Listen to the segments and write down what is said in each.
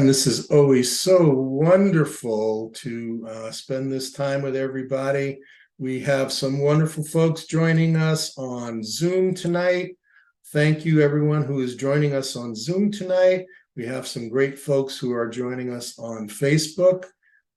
And this is always so wonderful to spend this time with everybody. We have some wonderful folks joining us on Zoom tonight. Thank you, everyone who is joining us on Zoom tonight. We have some great folks who are joining us on Facebook.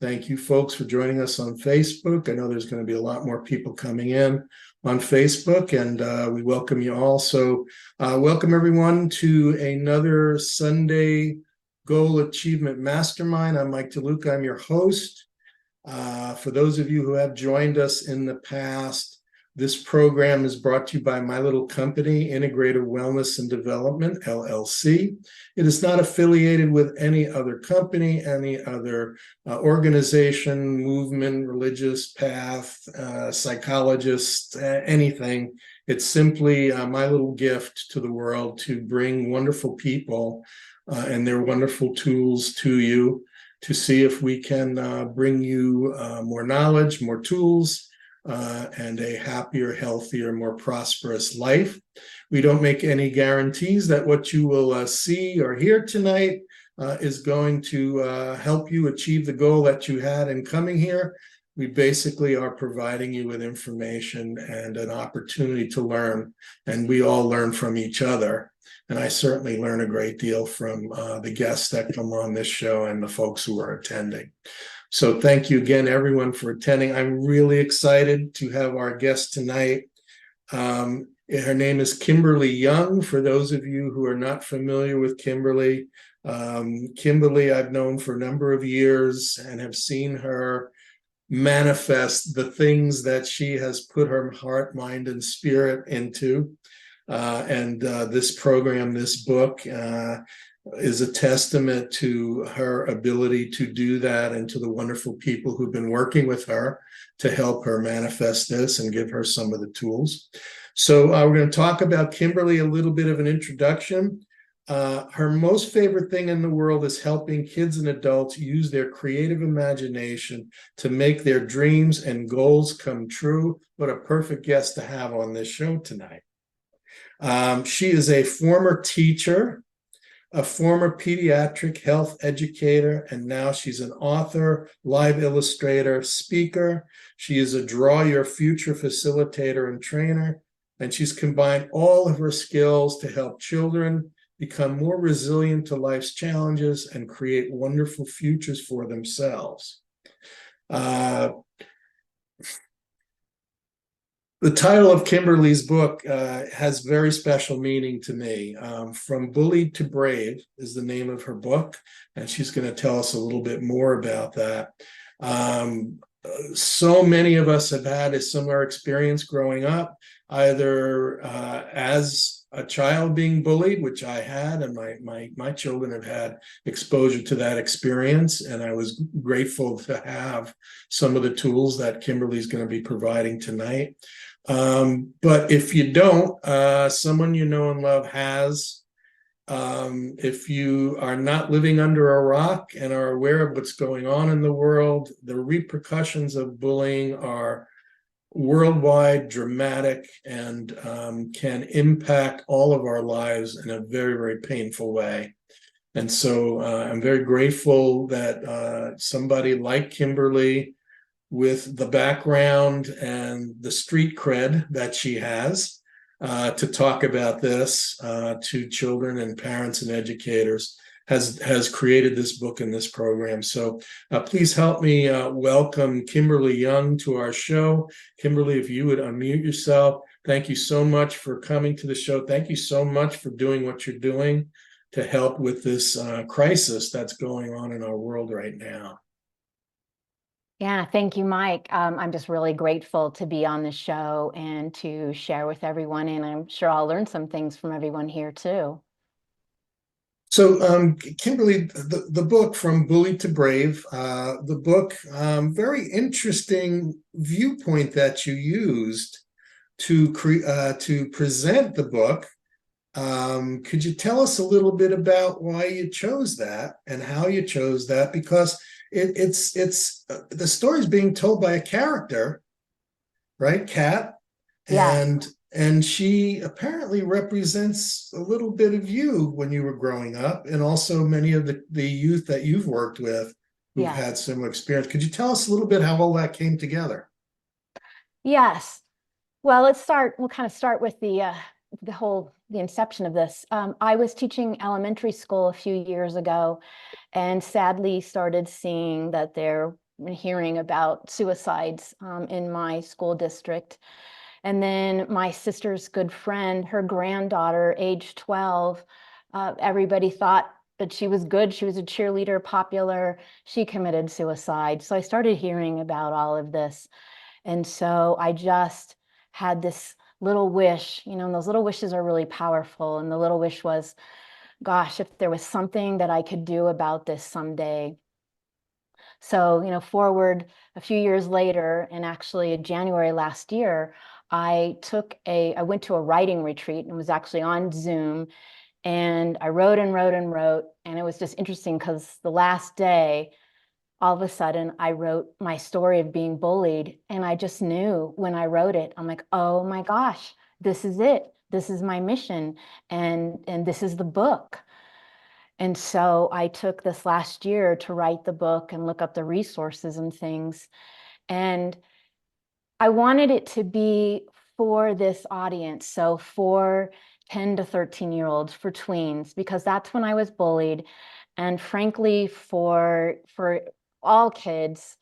Thank you, folks, for joining us on Facebook. I know there's going to be a lot more people coming in on Facebook, and we welcome you all. So welcome, everyone, to another Sunday Goal Achievement MasterMind. I'm Mike DeLuca. I'm your host. For those of you who have joined us in the past, this program is brought to you by my little company, Integrative Wellness and Development, LLC. It is not affiliated with any other company, any other organization, movement, religious path, psychologist, anything. It's simply my little gift to the world to bring wonderful people and their wonderful tools to you to see if we can bring you more knowledge, more tools, and a happier, healthier, more prosperous life. We don't make any guarantees that what you will see or hear tonight is going to help you achieve the goal that you had in coming here. We basically are providing you with information and an opportunity to learn, and we all learn from each other. And I certainly learn a great deal from the guests that come on this show and the folks who are attending. So thank you again, everyone, for attending. I'm really excited to have our guest tonight. Her name is Kimberly Young. For those of you who are not familiar with Kimberly, Kimberly I've known for a number of years and have seen her manifest the things that she has put her heart, mind, and spirit into. This program, this book, is a testament to her ability to do that and to the wonderful people who've been working with her to help her manifest this and give her some of the tools. So we're going to talk about Kimberly, a little bit of an introduction. Her most favorite thing in the world is helping kids and adults use their creative imagination to make their dreams and goals come true. What a perfect guest to have on this show tonight. She is a former teacher, a former pediatric health educator, and now she's an author, live illustrator, speaker. She is a Draw Your Future facilitator and trainer, and she's combined all of her skills to help children become more resilient to life's challenges and create wonderful futures for themselves. The title of Kimberly's book has very special meaning to me. From Bullied to Brave is the name of her book, and she's going to tell us a little bit more about that. So many of us have had a similar experience growing up, either as a child being bullied, which I had, and my children have had exposure to that experience, and I was grateful to have some of the tools that Kimberly's going to be providing tonight. But if you don't, someone you know and love has. If you are not living under a rock and are aware of what's going on in the world, the repercussions of bullying are worldwide, dramatic, and can impact all of our lives in a very, very painful way. And so I'm very grateful that somebody like Kimberly, with the background and the street cred that she has, to talk about this to children and parents and educators, has created this book and this program. So please help me welcome Kimberly Young to our show. Kimberly, if you would unmute yourself. Thank you so much for coming to the show. Thank you so much for doing what you're doing to help with this crisis that's going on in our world right now. Yeah, thank you, Mike. I'm just really grateful to be on the show and to share with everyone, and I'm sure I'll learn some things from everyone here too. So, Kimberly, the book From Bullied to Brave, the book, very interesting viewpoint that you used to present the book. Could you tell us a little bit about why you chose that and how you chose that? Because it's the story is being told by a character, right, Kat? Yeah. And And she apparently represents a little bit of you when you were growing up, and also many of the youth that you've worked with who've Yes. had similar experience. Could you tell us a little bit how all that came together? Yes. Well, we'll kind of start with the inception of this. I was teaching elementary school a few years ago, and sadly started seeing that they're hearing about suicides in my school district. And then my sister's good friend, her granddaughter, age 12, everybody thought that she was good. She was a cheerleader, popular. She committed suicide. So I started hearing about all of this. And so I just had this little wish, and those little wishes are really powerful. And the little wish was, gosh, if there was something that I could do about this someday. So, forward a few years later, and actually in January last year, I went to a writing retreat and was actually on Zoom, and I wrote and wrote and wrote. And it was just interesting because the last day, all of a sudden, I wrote my story of being bullied. And I just knew when I wrote it, I'm like, oh my gosh, this is it. This is my mission. And this is the book. And so I took this last year to write the book and look up the resources and things. And I wanted it to be for this audience. So for 10 to 13-year-olds, for tweens, because that's when I was bullied. And frankly, for all kids,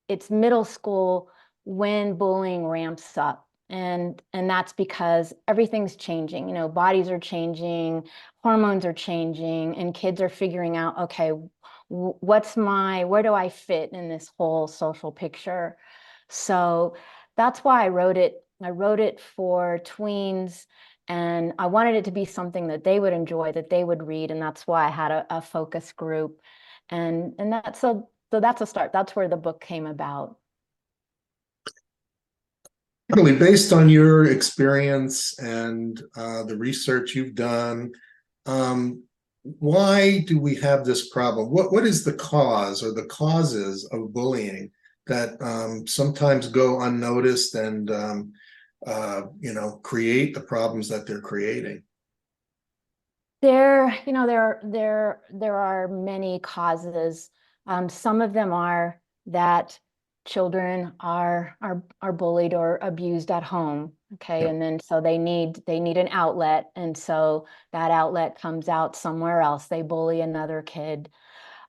it's middle school when bullying ramps up. And that's because everything's changing. Bodies are changing, hormones are changing, and kids are figuring out, okay, where do I fit in this whole social picture? So that's why I wrote it. I wrote it for tweens, and I wanted it to be something that they would enjoy, that they would read, and that's why I had a focus group. And that's a start. That's where the book came about. Really, based on your experience and the research you've done, um, why do we have this problem? What is the cause or the causes of bullying that sometimes go unnoticed and create the problems that they're creating? There are many causes. Some of them are that children are bullied or abused at home. Okay, Yeah. and then so they need an outlet, and so that outlet comes out somewhere else. They bully another kid.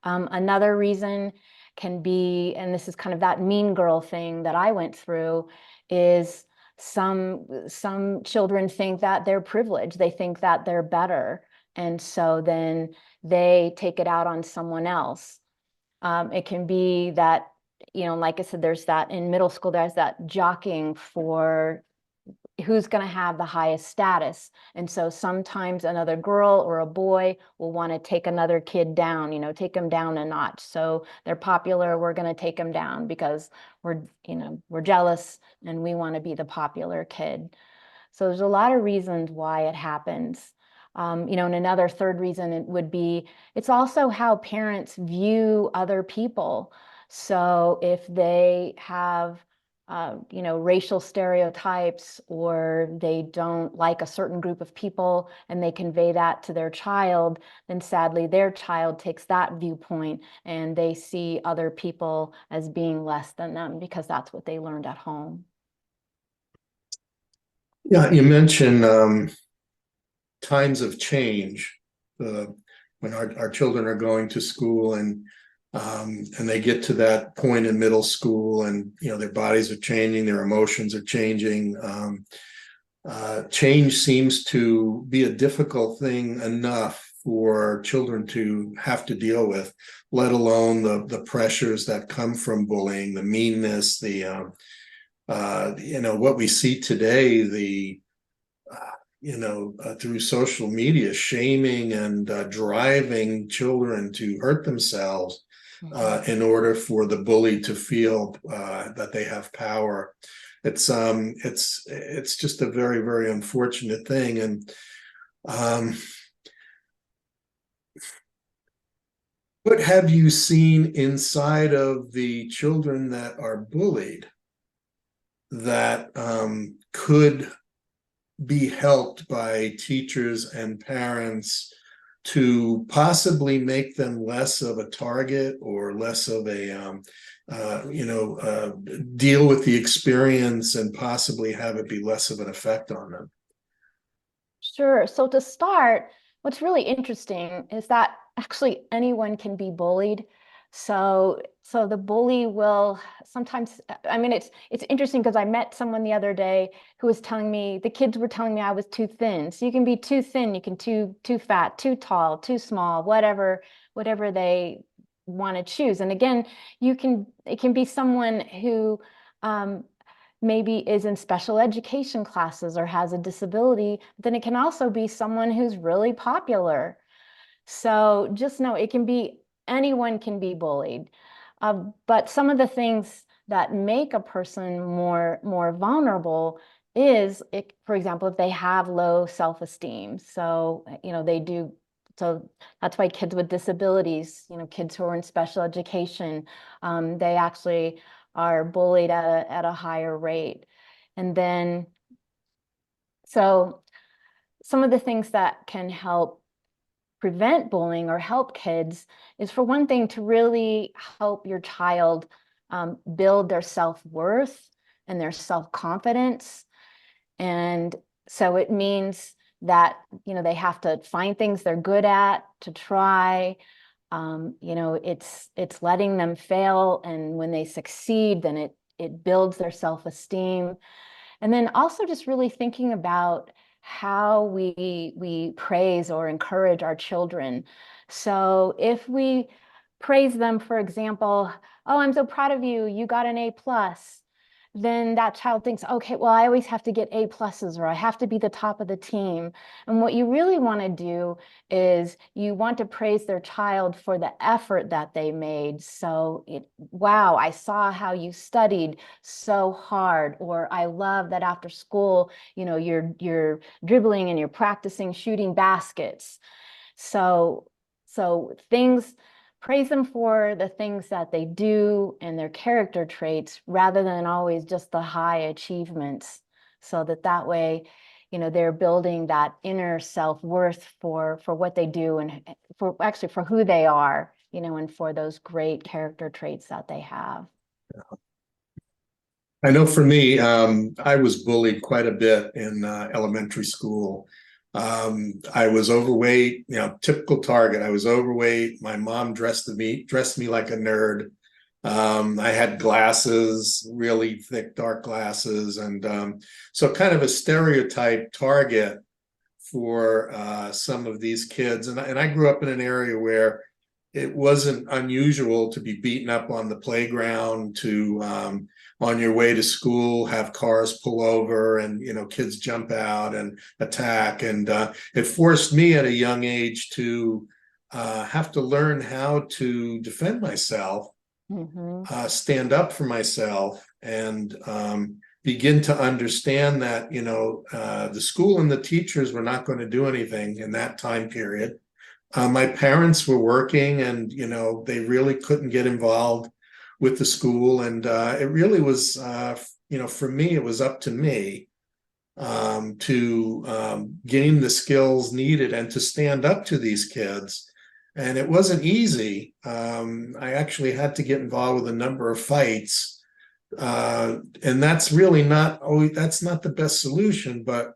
Another reason can be, and this is kind of that mean girl thing that I went through, is some children think that they're privileged. They think that they're better. And so then they take it out on someone else. It can be that, like I said, there's that in middle school, there's that jockeying for who's going to have the highest status. And so sometimes another girl or a boy will want to take another kid down, take them down a notch. So they're popular, we're going to take them down because we're jealous and we want to be the popular kid. So there's a lot of reasons why it happens. And another third reason it would be, it's also how parents view other people. So if they have racial stereotypes, or they don't like a certain group of people and they convey that to their child, then sadly their child takes that viewpoint and they see other people as being less than them because that's what they learned at home. Yeah, you mentioned times of change, when our children are going to school and they get to that point in middle school, and their bodies are changing, their emotions are changing. Change seems to be a difficult thing enough for children to have to deal with, let alone the pressures that come from bullying, the meanness, what we see today, through social media, shaming and driving children to hurt themselves in order for the bully to feel that they have power. It's just a very, very unfortunate thing. And what have you seen inside of the children that are bullied that could be helped by teachers and parents to possibly make them less of a target or less of a deal with the experience and possibly have it be less of an effect on them? Sure. So to start, what's really interesting is that actually anyone can be bullied. So the bully will sometimes, I mean, it's interesting because I met someone the other day who was telling me, the kids were telling me I was too thin. So you can be too thin, you can too fat, too tall, too small, whatever they want to choose. And again, it can be someone who maybe is in special education classes or has a disability, then it can also be someone who's really popular. So just know it can be, anyone can be bullied. But some of the things that make a person more vulnerable is, for example, if they have low self-esteem. So, they do. So that's why kids with disabilities, kids who are in special education, they actually are bullied at a higher rate. And then, so some of the things that can help prevent bullying or help kids is, for one thing, to really help your child build their self-worth and their self-confidence. And so it means that, they have to find things they're good at, to try. It's letting them fail, and when they succeed, then it builds their self-esteem. And then also just really thinking about how we praise or encourage our children. So if we praise them, for example, oh, I'm so proud of you, you got an A+, then that child thinks, okay, well, I always have to get A+, or I have to be the top of the team. And what you really want to do is you want to praise their child for the effort that they made. So, wow, I saw how you studied so hard, or I love that after school, you're dribbling and you're practicing shooting baskets. So praise them for the things that they do and their character traits, rather than always just the high achievements, so that way, they're building that inner self-worth for what they do, and for who they are, and for those great character traits that they have. I know for me, I was bullied quite a bit in elementary school. I was overweight, typical target. I was overweight. My mom dressed me like a nerd. I had glasses, really thick, dark glasses, and so kind of a stereotype target for some of these kids. And I grew up in an area where it wasn't unusual to be beaten up on the playground, to on your way to school, have cars pull over and, kids jump out and attack. And it forced me at a young age to have to learn how to defend myself, stand up for myself, and begin to understand that, the school and the teachers were not going to do anything in that time period. My parents were working, and they really couldn't get involved with the school, and it really was for me, it was up to me to gain the skills needed and to stand up to these kids. And it wasn't easy. I actually had to get involved with a number of fights, and that's really not always, that's not the best solution. But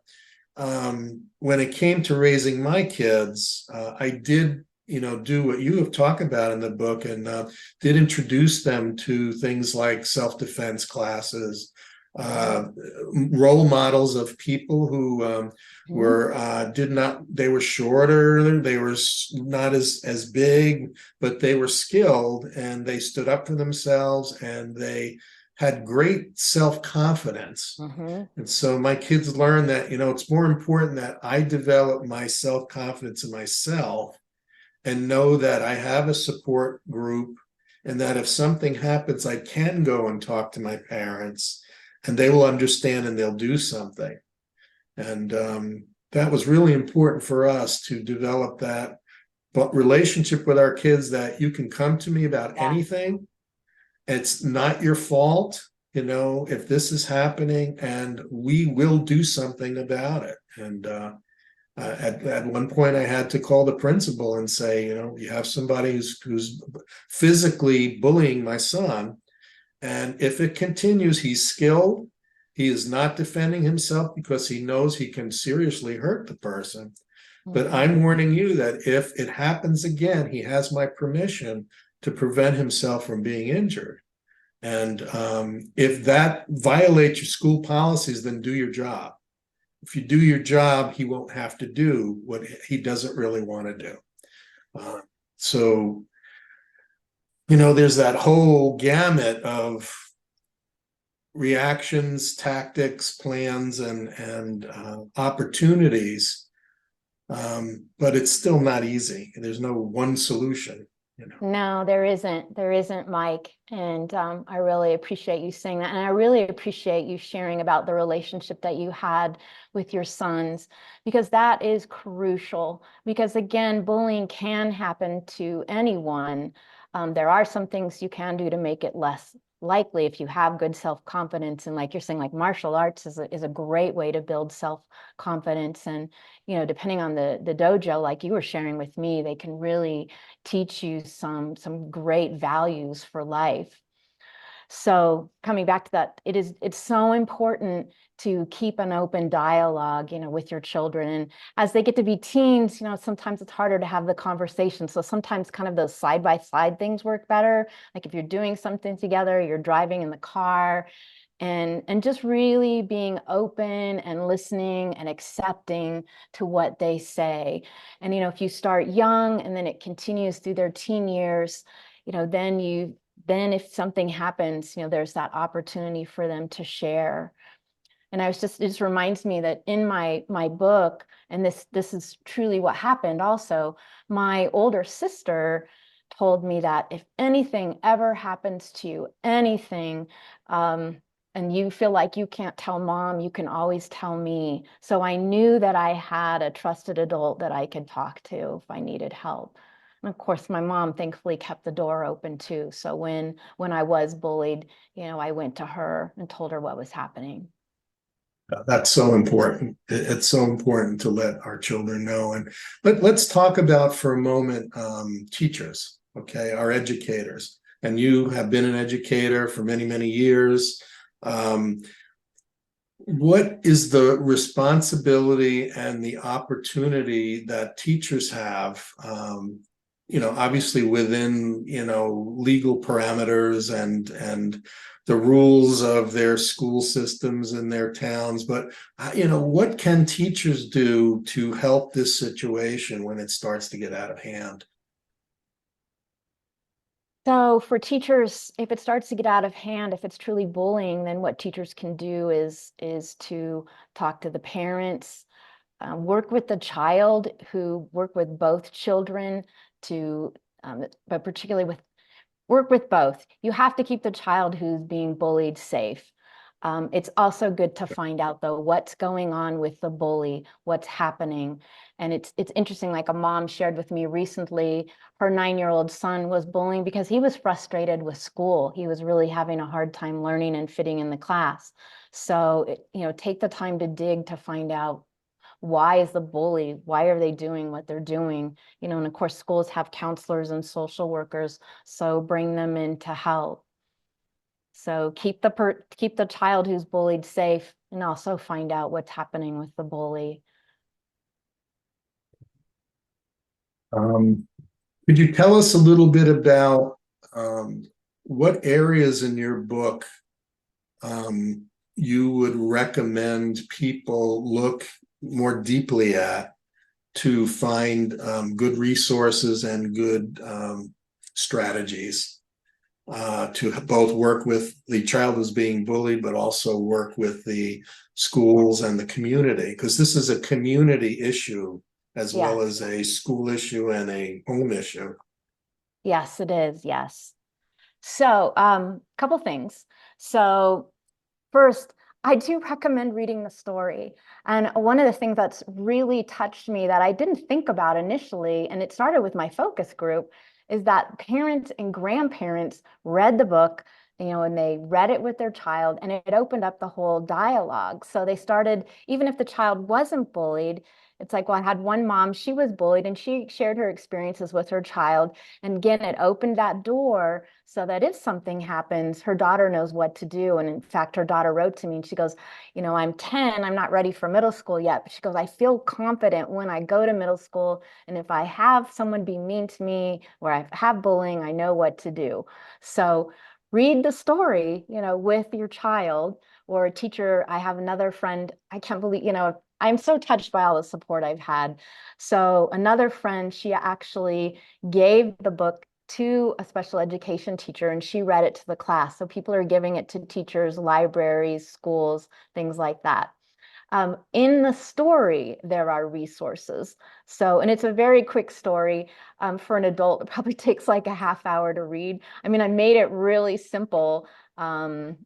when it came to raising my kids, I did, do what you have talked about in the book, and did introduce them to things like self-defense classes, role models of people who they were shorter, they were not as big, but they were skilled, and they stood up for themselves, and they had great self-confidence. And so my kids learned that, it's more important that I develop my self-confidence in myself and know that I have a support group, and that if something happens, I can go and talk to my parents, and they will understand, and they'll do something. And that was really important for us to develop that relationship with our kids, that you can come to me about anything. It's not your fault. if this is happening, and we will do something about it. And at one point, I had to call the principal and say, you have somebody who's physically bullying my son. And if it continues, he's skilled. He is not defending himself because he knows he can seriously hurt the person. But I'm warning you that if it happens again, he has my permission to prevent himself from being injured. And if that violates your school policies, then do your job. If you do your job, he won't have to do what he doesn't really want to do. So, there's that whole gamut of reactions, tactics, plans, and opportunities. But it's still not easy. There's no one solution. No, there isn't, Mike. And I really appreciate you saying that. And I really appreciate you sharing about the relationship that you had with your sons, because that is crucial. Because again, bullying can happen to anyone. There are some things you can do to make it less likely if you have good self-confidence. And like you're saying, like martial arts is a great way to build self-confidence. And, depending on the dojo, like you were sharing with me, they can really teach you some great values for life. So coming back to that, it's so important to keep an open dialogue, with your children. And as they get to be teens, sometimes it's harder to have the conversation. So sometimes kind of those side-by-side things work better. Like if you're doing something together, you're driving in the car, and just really being open and listening and accepting to what they say. And, if you start young and then it continues through their teen years, then if something happens, there's that opportunity for them to share. And it just reminds me that in my book, and this is truly what happened also, my older sister told me that if anything ever happens to you, anything, and you feel like you can't tell mom, you can always tell me. So I knew that I had a trusted adult that I could talk to if I needed help. And of course, my mom thankfully kept the door open too. So when I was bullied, I went to her and told her what was happening. That's so important. It's so important to let our children know. And let's talk about for a moment teachers, okay, our educators. And you have been an educator for many, many years. What is the responsibility and the opportunity that teachers have, obviously within, legal parameters and the rules of their school systems in their towns, but, what can teachers do to help this situation when it starts to get out of hand? So for teachers, if it starts to get out of hand, if it's truly bullying, then what teachers can do is to talk to the parents, work with the child, work with both children but particularly work with both. You have to keep the child who's being bullied safe. It's also good to find out, though, what's going on with the bully, what's happening. And it's interesting, like a mom shared with me recently, her 9-year-old son was bullying because he was frustrated with school. He was really having a hard time learning and fitting in the class. So, take the time to dig to find out, why is the bully, why are they doing what they're doing? And of course, schools have counselors and social workers, so bring them in to help. So keep the child who's bullied safe, and also find out what's happening with the bully. Could you tell us a little bit about what areas in your book you would recommend people look more deeply at to find good resources and good strategies to both work with the child who's being bullied, but also work with the schools and the community? Because this is a community issue as well Yes. as a school issue and a home issue. Yes, it is. Yes. So, couple things. So first, I do recommend reading the story. And one of the things that's really touched me that I didn't think about initially, and it started with my focus group, is that parents and grandparents read the book, and they read it with their child, and it opened up the whole dialogue. So they started, even if the child wasn't bullied, it's like, well, I had one mom, she was bullied, and she shared her experiences with her child. And again, it opened that door so that if something happens, her daughter knows what to do. And in fact, her daughter wrote to me and she goes, I'm 10, I'm not ready for middle school yet. But she goes, I feel confident when I go to middle school. And if I have someone be mean to me or I have bullying, I know what to do. So read the story, with your child or a teacher. I have another friend, I can't believe, I'm so touched by all the support I've had. So another friend, she actually gave the book to a special education teacher and she read it to the class. So people are giving it to teachers, libraries, schools, things like that. In the story, there are resources. So, and it's a very quick story. For an adult, it probably takes like a half hour to read. I mean, I made it really simple. And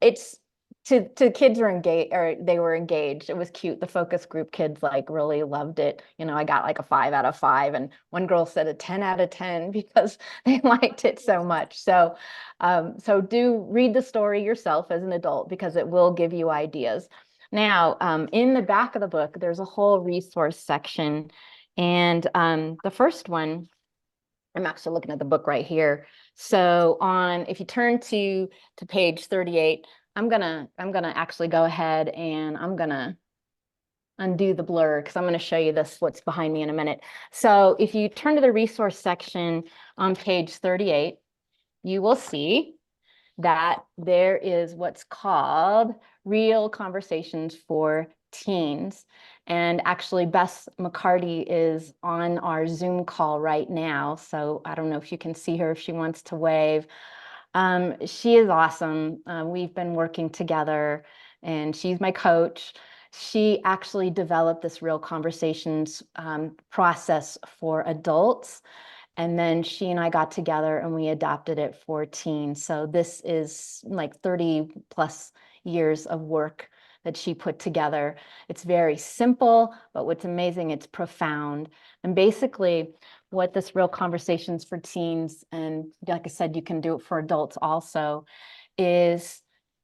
it's to kids are engaged, or they were engaged. It was cute. The focus group kids like really loved it. I got like a 5 out of 5, and one girl said a 10 out of 10 because they liked it so much. So do read the story yourself as an adult because it will give you ideas. Now, in the back of the book, there's a whole resource section. And the first one, I'm actually looking at the book right here. So if you turn to page 38, I'm gonna actually go ahead and I'm gonna undo the blur because I'm going to show you what's behind me in a minute. So if you turn to the resource section on page 38, you will see that there is what's called Real Conversations for Teens. And actually, Bess McCarty is on our Zoom call right now. So I don't know if you can see her if she wants to wave. She is awesome. We've been working together and she's my coach. She actually developed this Real Conversations process for adults. And then she and I got together and we adopted it for teens. So this is like 30 plus years of work that she put together. It's very simple, but what's amazing, it's profound. And basically what this Real Conversations for Teens, and like I said, you can do it for adults also, is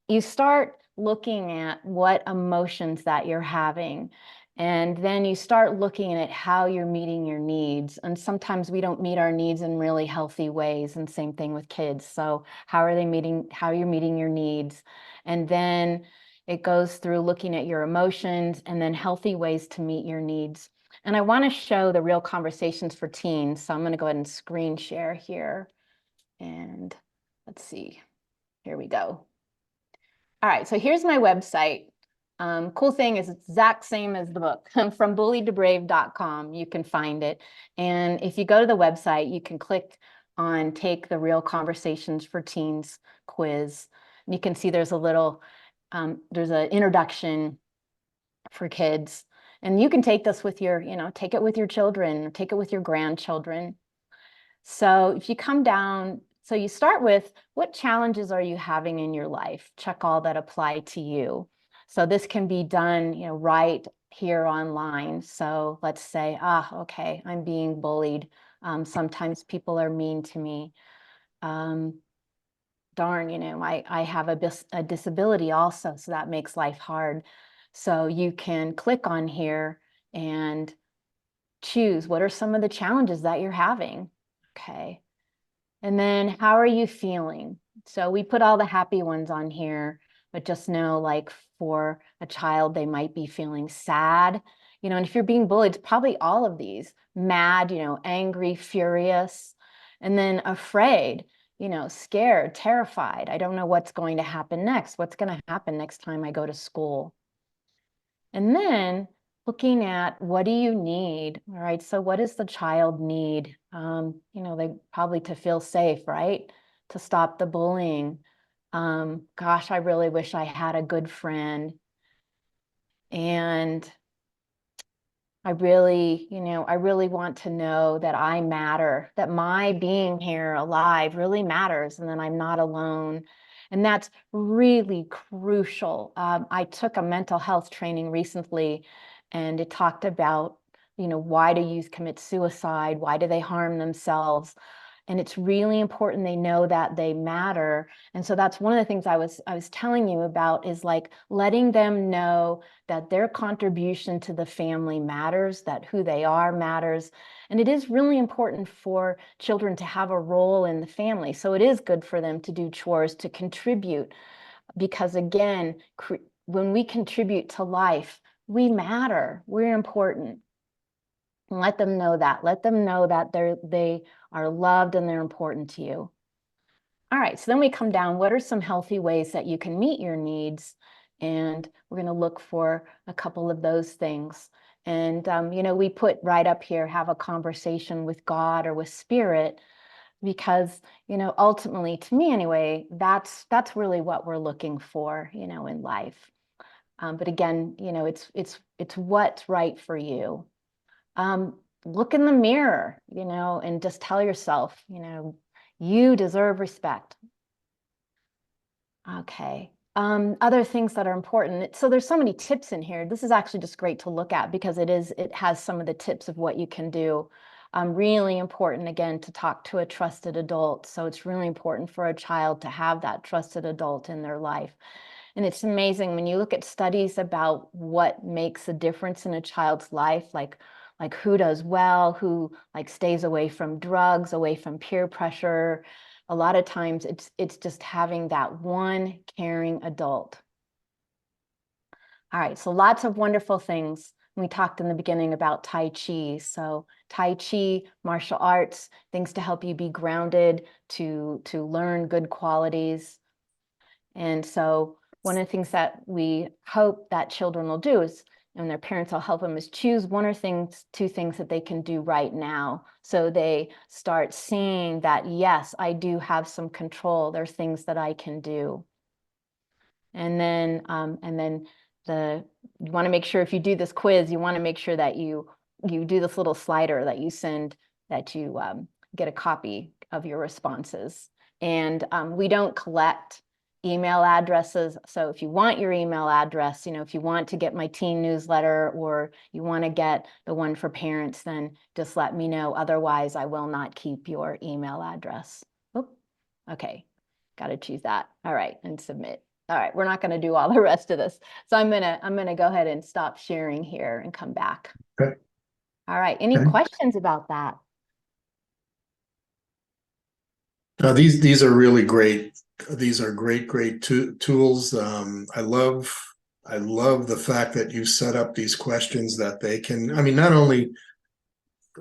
you start looking at what emotions that you're having. And then you start looking at how you're meeting your needs. And sometimes we don't meet our needs in really healthy ways. And same thing with kids. So how you're meeting your needs. And then it goes through looking at your emotions and then healthy ways to meet your needs. And I want to show the Real Conversations for Teens. So I'm going to go ahead and screen share here. And let's see. Here we go. All right, so here's my website. Cool thing is it's exact same as the book. From bulliedtobrave.com, you can find it. And if you go to the website, you can click on Take the Real Conversations for Teens quiz. And you can see there's there's an introduction for kids. And you can take this with take it with your children, take it with your grandchildren. So if you come down, so you start with what challenges are you having in your life? Check all that apply to you. So this can be done, right here online. So let's say, okay, I'm being bullied. Sometimes people are mean to me. Darn, I have a disability also, so that makes life hard. So you can click on here and choose what are some of the challenges that you're having. Okay. And then how are you feeling? So we put all the happy ones on here, but just know like for a child, they might be feeling sad, and if you're being bullied, it's probably all of these: mad, angry, furious, and then afraid, scared, terrified. I don't know what's going to happen next. What's going to happen next time I go to school? And then looking at what do you need, all right? So what does the child need? They probably to feel safe, right? To stop the bullying. Gosh, I really wish I had a good friend. And I really want to know that I matter, that my being here alive really matters, and that I'm not alone. And that's really crucial. I took a mental health training recently, and it talked about, why do youth commit suicide? Why do they harm themselves? And it's really important they know that they matter. And so that's one of the things I was telling you about, is like letting them know that their contribution to the family matters, that who they are matters. And it is really important for children to have a role in the family. So it is good for them to do chores, to contribute, because again, when we contribute to life, we matter, we're important. And let them know that. Let them know that they are loved and they're important to you. All right, so then we come down, what are some healthy ways that you can meet your needs? And we're going to look for a couple of those things. And, we put right up here, have a conversation with God or with Spirit, because, ultimately, to me anyway, that's really what we're looking for, in life. But again, it's what's right for you. Look in the mirror, and just tell yourself, you deserve respect. Okay. Other things that are important. So there's so many tips in here. This is actually just great to look at, because it has some of the tips of what you can do. Really important, again, to talk to a trusted adult. So it's really important for a child to have that trusted adult in their life. And it's amazing when you look at studies about what makes a difference in a child's life, like who does well, who like stays away from drugs, away from peer pressure. A lot of times it's just having that one caring adult. All right, so lots of wonderful things. We talked in the beginning about Tai Chi. So Tai Chi, martial arts, things to help you be grounded, to learn good qualities. And so one of the things that we hope that children will do is, and their parents will help them, is choose one or two things that they can do right now. So they start seeing that, yes, I do have some control. There's things that I can do. And then you want to make sure, if you do this quiz, you want to make sure that you do this little slider that you send, that you get a copy of your responses. And we don't collect email addresses. So if you want your email address, if you want to get my teen newsletter, or you want to get the one for parents, then just let me know. Otherwise, I will not keep your email address. Oop. Okay, got to choose that. All right, and submit. All right, we're not going to do all the rest of this. So I'm gonna go ahead and stop sharing here and come back. Okay. All right, any questions about that? These are really great. These are great tools. I love the fact that you set up these questions that they can, not only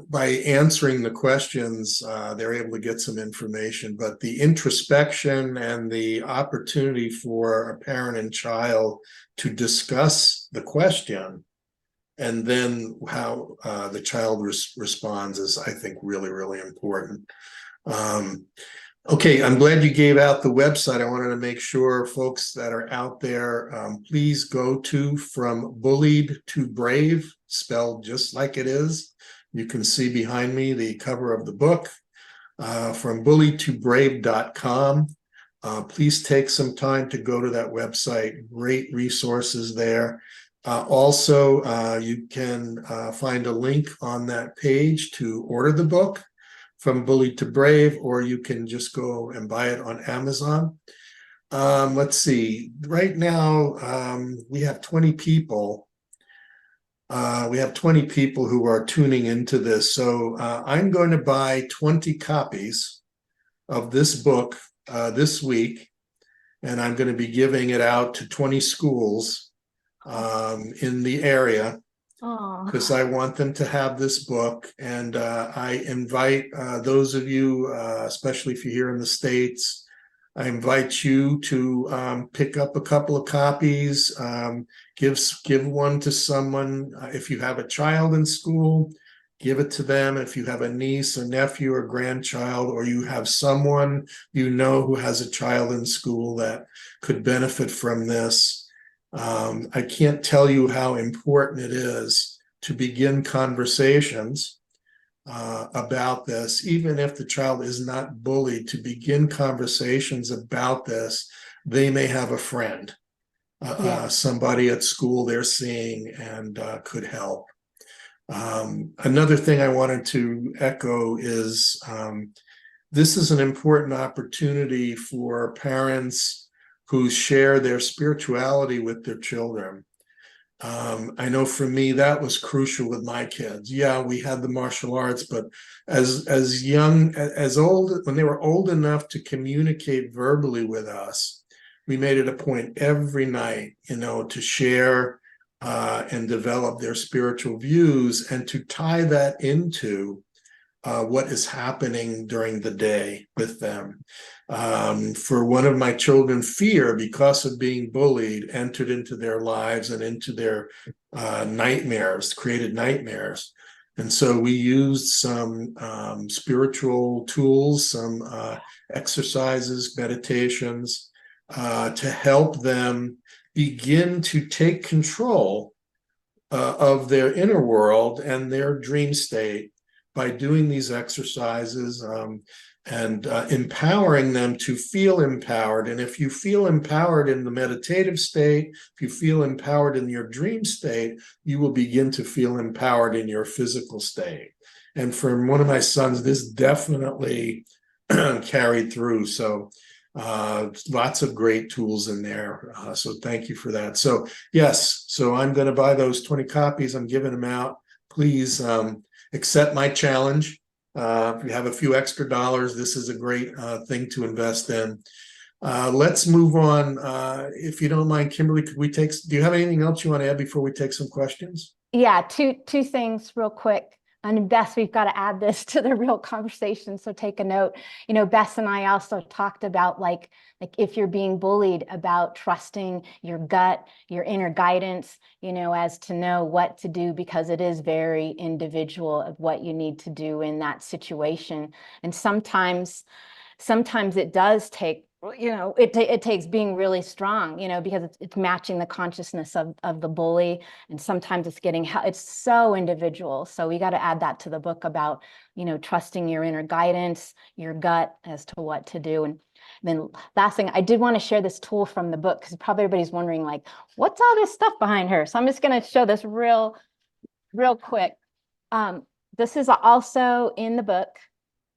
by answering the questions, they're able to get some information, but the introspection and the opportunity for a parent and child to discuss the question, and then how the child responds, is, I think, really important. Okay, I'm glad you gave out the website. I wanted to make sure folks that are out there, please go to From Bullied to Brave, spelled just like it is. You can see behind me the cover of the book, from bulliedtobrave.com. Please take some time to go to that website. Great resources there. Also, you can find a link on that page to order the book, From Bullied to Brave, or you can just go and buy it on Amazon. Let's see. Right now, we have 20 people. We have 20 people who are tuning into this. So I'm going to buy 20 copies of this book this week, and I'm going to be giving it out to 20 schools in the area, because I want them to have this book. And I invite those of you, especially if you're here in the States, I invite you to pick up a couple of copies, give one to someone. If you have a child in school, give it to them. If you have a niece or nephew or grandchild, or you have someone who has a child in school that could benefit from this, I can't tell you how important it is to begin conversations about this, even if the child is not bullied, to begin conversations about this. They may have a friend, somebody at school they're seeing, and could help. Another thing I wanted to echo is this is an important opportunity for parents who share their spirituality with their children. I know for me that was crucial with my kids. Yeah, we had the martial arts, but as young as old when they were old enough to communicate verbally with us, we made it a point every night, to share and develop their spiritual views and to tie that into what is happening during the day with them. For one of my children, fear, because of being bullied, entered into their lives and into their nightmares, created nightmares. And so we used some spiritual tools, some exercises, meditations to help them begin to take control of their inner world and their dream state by doing these exercises and empowering them to feel empowered. And if you feel empowered in the meditative state, if you feel empowered in your dream state, you will begin to feel empowered in your physical state. And for one of my sons, this definitely carried through. So lots of great tools in there. So thank you for that. So yes, so I'm going to buy those 20 copies. I'm giving them out. Please accept my challenge. If you have a few extra dollars, this is a great thing to invest in. Let's move on. If you don't mind, Kimberly, do you have anything else you want to add before we take some questions? Yeah, two things real quick. And Bess, we've got to add this to the real conversation. So take a note. Bess and I also talked about like if you're being bullied, about trusting your gut, your inner guidance, as to know what to do, because it is very individual of what you need to do in that situation. And sometimes it does take, it takes being really strong, because it's matching the consciousness of the bully. And sometimes it's so individual. So we got to add that to the book about, trusting your inner guidance, your gut as to what to do. And then last thing, I did want to share this tool from the book, because probably everybody's wondering, like, what's all this stuff behind her? So I'm just going to show this real quick. This is also in the book,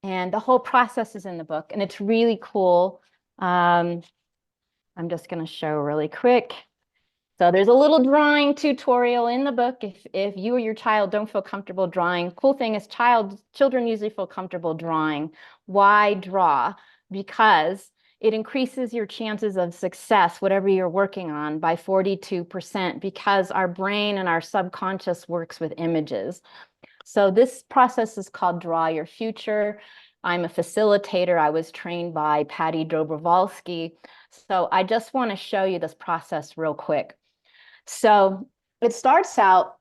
and the whole process is in the book, and it's really cool. I'm just going to show really quick. So there's a little drawing tutorial in the book. If you or your child don't feel comfortable drawing, cool thing is children usually feel comfortable drawing. Why draw? Because it increases your chances of success, whatever you're working on, by 42%, because our brain and our subconscious works with images. So this process is called Draw Your Future. I'm a facilitator. I was trained by Patty Dobrovolsky. So I just want to show you this process real quick. So it starts out,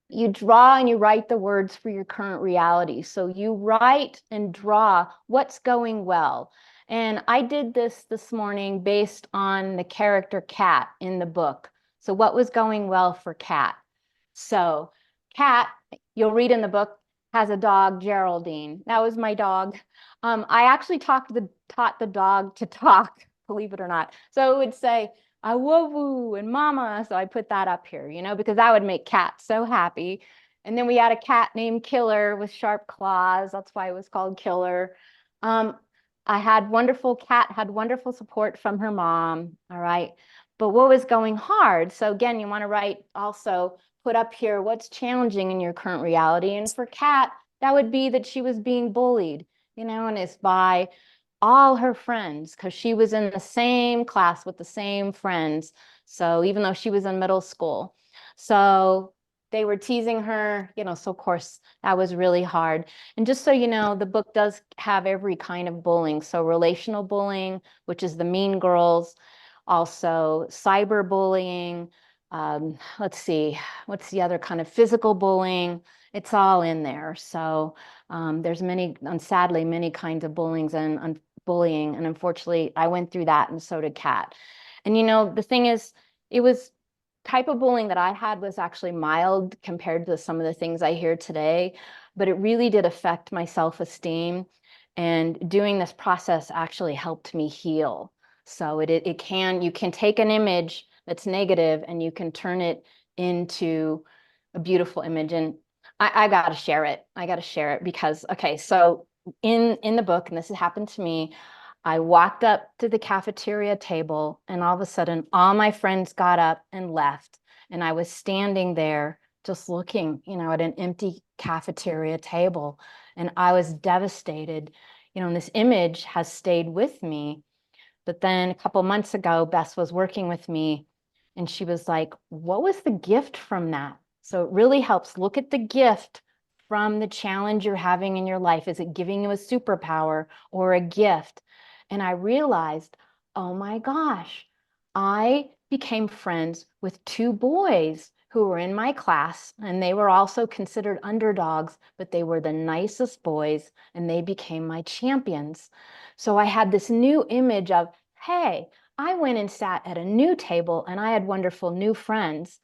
you draw and you write the words for your current reality. So you write and draw what's going well. And I did this morning based on the character Cat in the book. So what was going well for Cat? So Cat, you'll read in the book, has a dog, Geraldine. That was my dog. I actually taught the dog to talk, believe it or not. So it would say, I love you and mama. So I put that up here, because that would make Cat so happy. And then we had a cat named Killer with sharp claws. That's why it was called Killer. Cat had wonderful support from her mom. All right. But what was going hard? So again, you want to put up here what's challenging in your current reality. And for Cat, that would be that she was being bullied, and it's by all her friends, because she was in the same class with the same friends. So even though she was in middle school, so they were teasing her, so of course that was really hard. And just so you know, the book does have every kind of bullying. So relational bullying, which is the mean girls, also cyberbullying. Let's see, what's the other kind of physical bullying? It's all in there. So there's sadly, many kinds of bullying, and unfortunately, I went through that, and so did Kat. And the thing is, it was type of bullying that I had was actually mild compared to some of the things I hear today, but it really did affect my self-esteem. And doing this process actually helped me heal. So you can take an image that's negative and you can turn it into a beautiful image. And I got to share it. I got to share it because, okay, so in the book, and this has happened to me, I walked up to the cafeteria table, and all of a sudden, all my friends got up and left. And I was standing there just looking, at an empty cafeteria table. And I was devastated. And this image has stayed with me. But then a couple months ago, Bess was working with me, and she was like, what was the gift from that? So it really helps look at the gift from the challenge you're having in your life. Is it giving you a superpower or a gift? And I realized, oh my gosh, I became friends with two boys who were in my class, and they were also considered underdogs, but they were the nicest boys, and they became my champions. So I had this new image of, hey, I went and sat at a new table and I had wonderful new friends.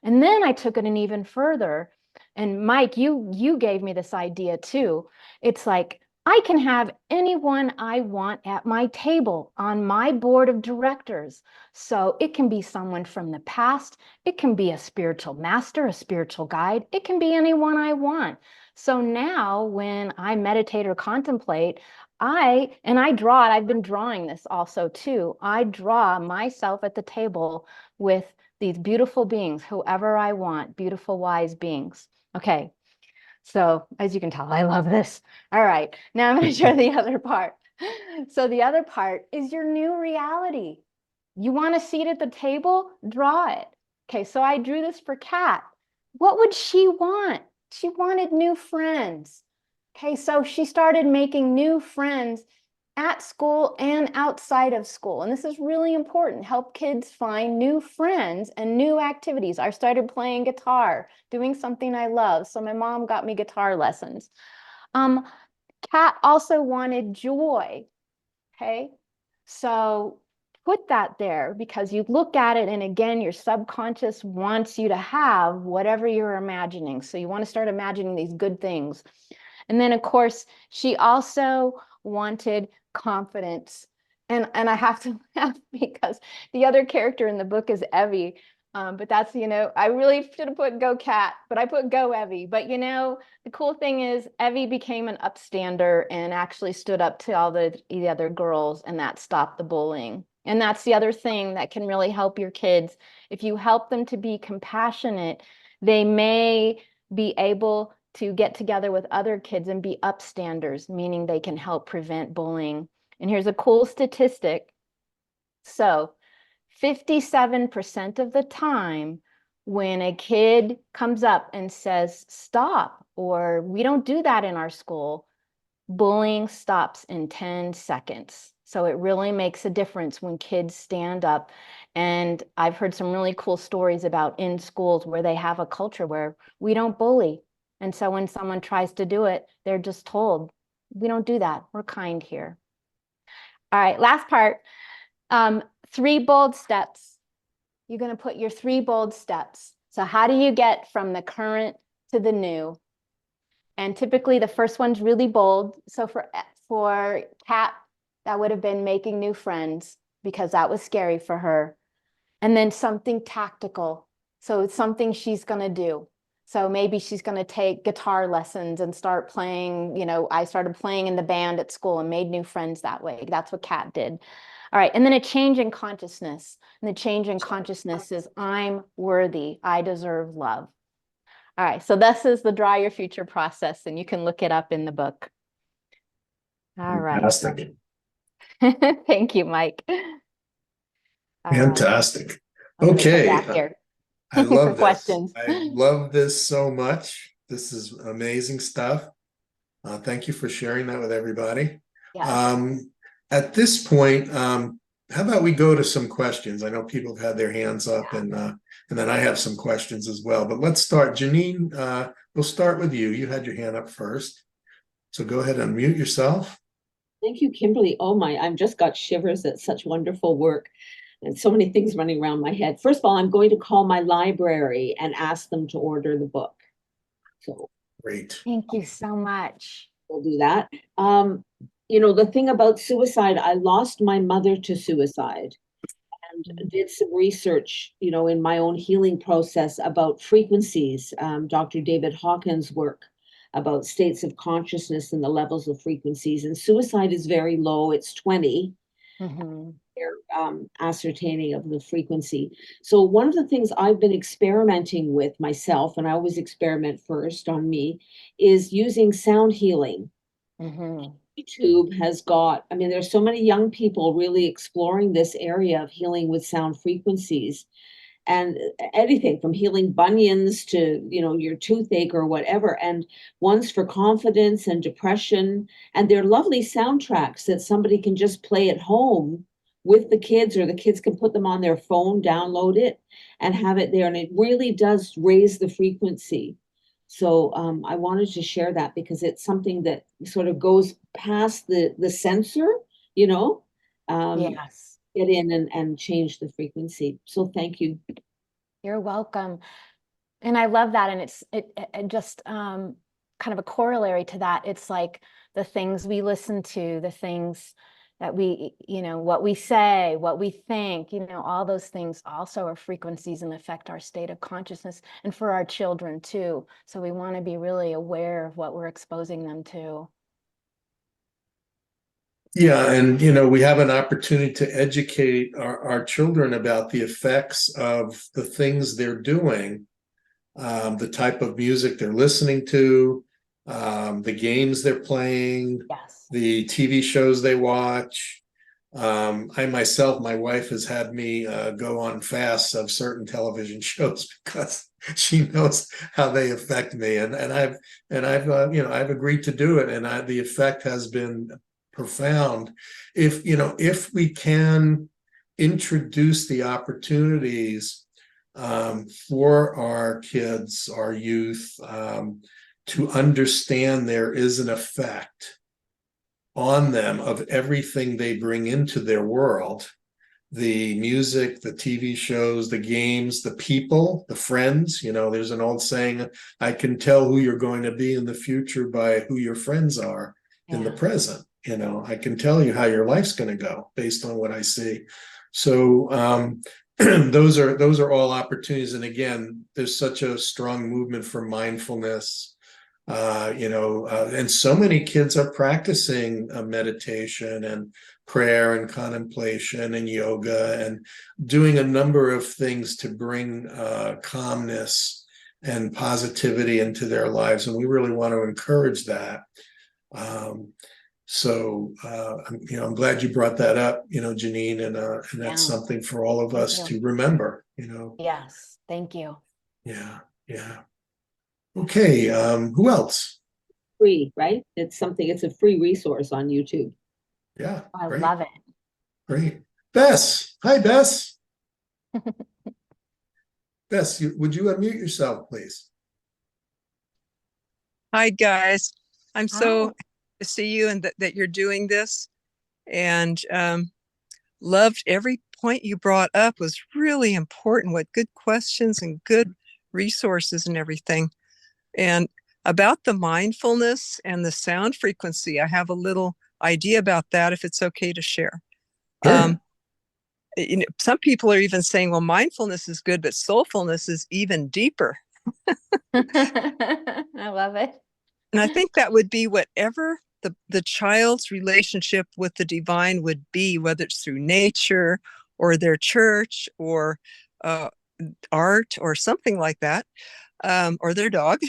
And then I took it an even further. And Mike, you gave me this idea too. It's like, I can have anyone I want at my table on my board of directors. So it can be someone from the past. It can be a spiritual master, a spiritual guide. It can be anyone I want. So now when I meditate or contemplate, I draw it. I've been drawing this also too. I draw myself at the table with these beautiful beings, whoever I want, beautiful, wise beings. Okay. So as you can tell, I love this. All right, now I'm going to share the other part. So the other part is your new reality. You want a seat at the table? Draw it. Okay, so I drew this for Kat. What would she want? She wanted new friends. Okay, so she started making new friends at school and outside of school. And this is really important. Help kids find new friends and new activities. I started playing guitar, doing something I love. So my mom got me guitar lessons. Kat also wanted joy. Okay. So put that there because you look at it, and again, your subconscious wants you to have whatever you're imagining. So you want to start imagining these good things. And then, of course, she also wanted confidence. And I have to laugh because the other character in the book is Evie. But that's, I really should have put Go Cat, but I put Go Evie. But, the cool thing is Evie became an upstander and actually stood up to all the other girls, and that stopped the bullying. And that's the other thing that can really help your kids. If you help them to be compassionate, they may be able to get together with other kids and be upstanders, meaning they can help prevent bullying. And here's a cool statistic. So 57% of the time, when a kid comes up and says, stop, or we don't do that in our school, bullying stops in 10 seconds. So it really makes a difference when kids stand up. And I've heard some really cool stories about in schools where they have a culture where we don't bully. And so when someone tries to do it, they're just told, we don't do that. We're kind here. All right, last part. 3 bold steps. You're going to put your 3 bold steps. So how do you get from the current to the new? And typically the first one's really bold. So for Kat, that would have been making new friends because that was scary for her. And then something tactical. So it's something she's going to do. So maybe she's going to take guitar lessons and start playing. I started playing in the band at school and made new friends that way. That's what Kat did. All right. And then a change in consciousness. And the change in consciousness is I'm worthy. I deserve love. All right. So this is the Draw Your Future process, and you can look it up in the book. All right. Fantastic. Thank you, Mike. All Fantastic. right. I'm gonna come Okay. back here. I For love this. questions. I love this so much. This is amazing stuff. Thank you for sharing that with everybody. Yes. At this point, how about we go to some questions? I know people have had their hands up, and then I have some questions as well. But let's start. Janine, we'll start with you. You had your hand up first. So go ahead and unmute yourself. Thank you, Kimberly. Oh my, I've just got shivers at such wonderful work and so many things running around my head. First of all, I'm going to call my library and ask them to order the book. So Great. Thank you so much. we'll do that. The thing about suicide, I lost my mother to suicide and did some research, in my own healing process about frequencies, Dr. David Hawkins' work about states of consciousness and the levels of frequencies. And suicide is very low, it's 20. They're ascertaining of the frequency. So one of the things I've been experimenting with myself, and I always experiment first on me, is using sound healing. YouTube has got, I mean, there's so many young people really exploring this area of healing with sound frequencies, and anything from healing bunions to, you know, your toothache or whatever. And one's for confidence and depression. And they're lovely soundtracks that somebody can just play at home with the kids, or the kids can put them on their phone, download it, and have it there. And it really does raise the frequency. So I wanted to share that because it's something that sort of goes past the sensor, you know, Yes. get in and change the frequency. So thank you. You're welcome. And I love that. And it's just kind of a corollary to that. It's like the things we listen to, the things that we, you know, what we say, what we think, you know, all those things also are frequencies and affect our state of consciousness, and for our children too. So we want to be really aware of what we're exposing them to. Yeah, and you know, we have an opportunity to educate our children about the effects of the things they're doing, the type of music they're listening to, the games they're playing, Yes. the TV shows they watch. I myself, my wife has had me go on fasts of certain television shows because she knows how they affect me, and I've you know, I've agreed to do it, and the effect has been profound. If you know, if we can introduce the opportunities for our kids, our youth, to understand there is an effect on them of everything they bring into their world, the music, the TV shows, the games, the people, the friends. You know, there's an old saying, I can tell who you're going to be in the future by who your friends are in the present. You know, I can tell you how your life's going to go based on what I see. So those are all opportunities. And again, there's such a strong movement for mindfulness. You know, and so many kids are practicing meditation and prayer and contemplation and yoga and doing a number of things to bring calmness and positivity into their lives. And we really want to encourage that. So, you know, I'm glad you brought that up, you know, Janine, and that's something for all of us to remember, you know. Yes, thank you. Yeah, yeah. Okay, who else? Free, right? It's a free resource on YouTube. Yeah, I great, love it. great. Bess, hi, Bess. Bess, would you unmute yourself, please? Hi, guys. I'm so Hi. happy to see you and that you're doing this, and loved every point you brought up. Was really important. What good questions and good resources and everything. And about the mindfulness and the sound frequency, I have a little idea about that, if it's okay to share. Sure. You know, some people are even saying, well, mindfulness is good, but soulfulness is even deeper. I love it. And I think that would be whatever the child's relationship with the divine would be, whether it's through nature or their church or art or something like that, or their dog.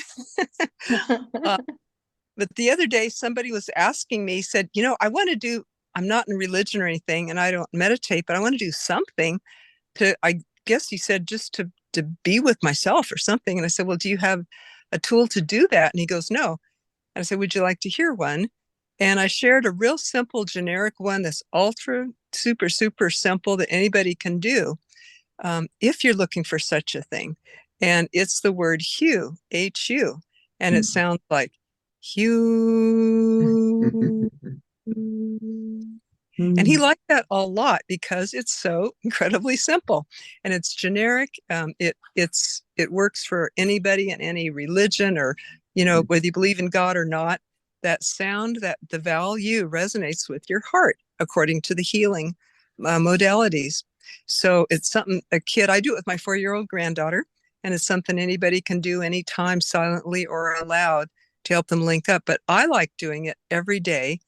But the other day, somebody was asking me, said, you know, I'm not in religion or anything, and I don't meditate, but I want to do something I guess he said, just to be with myself or something. And I said, well, do you have a tool to do that? And he goes, no. And I said, would you like to hear one? And I shared a real simple, generic one that's ultra, super, super simple that anybody can do if you're looking for such a thing. And it's the word hue, H-U. And it sounds like hue. And he liked that a lot because it's so incredibly simple and it's generic. It works for anybody in any religion, or, you know, whether you believe in God or not. That sound, that the value resonates with your heart according to the healing modalities. So it's something I do it with my 4-year-old granddaughter, and it's something anybody can do anytime, silently or aloud, to help them link up. But I like doing it every day